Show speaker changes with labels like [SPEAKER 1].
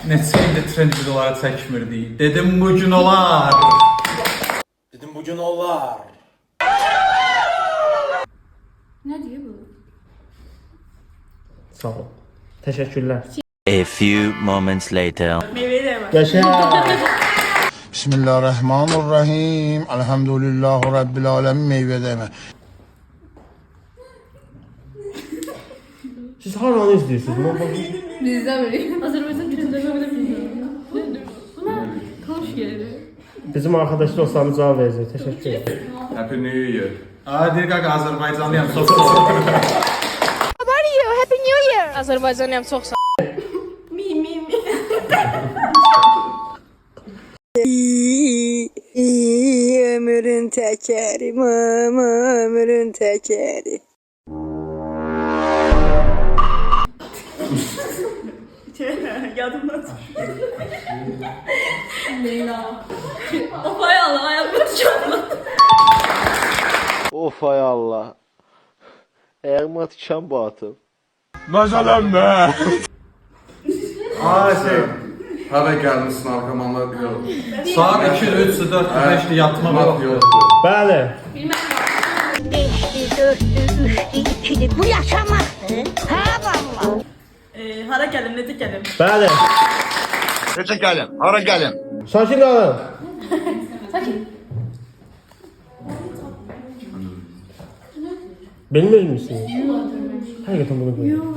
[SPEAKER 1] Neçə ildir trend videoları çəkmirdik. Dedim bugün olar.
[SPEAKER 2] Dedim bugün olar.
[SPEAKER 3] Ne diyor bu?
[SPEAKER 4] Sağ ol. Teşekkürler.
[SPEAKER 5] A few moments later.
[SPEAKER 3] Meyveyi de yemez.
[SPEAKER 4] Yaşa.
[SPEAKER 6] Bismillahirrahmanirrahim. Elhamdülillahi Rabbil alemin meyve deme.
[SPEAKER 4] Siz haranı izliyorsunuz?
[SPEAKER 3] Bizden biri. Azerbaycan trendlerine böyle bilmiyorum. Buna konuş geldi.
[SPEAKER 4] Bizim arkadaş dostlarımız cevap verecek. Teşekkür ederim.
[SPEAKER 1] Happy New Year. Aa, deyir qaqa Azərbaycanlıyam, çox sağ ol.
[SPEAKER 3] Azerbaycanlıyam çok sağ ol. Mi.
[SPEAKER 7] Ömrün tekeri, ömrün tekeri.
[SPEAKER 3] Yadımdan Leyla. Of hay Allah, ayağımı tutacağım.
[SPEAKER 8] Of hay Allah. Ayağıma tıkan bu atım.
[SPEAKER 1] Aa,
[SPEAKER 2] Hara gelmişsin arkamama yok.
[SPEAKER 1] saat 2, 3, 4, 5 yatma vaxtı yoxdur.
[SPEAKER 4] Bəli.
[SPEAKER 7] Beşli, dörtlü, üçlü, ikili. Bu yaşamaktı. Ha valla.
[SPEAKER 3] Hara gelim, necə gelim?
[SPEAKER 4] Bəli.
[SPEAKER 6] Necə gəlin? Hara gəlin?
[SPEAKER 4] Sakin qalın. Bilmir misiniz? Həqiqətən bunu bilmirəm.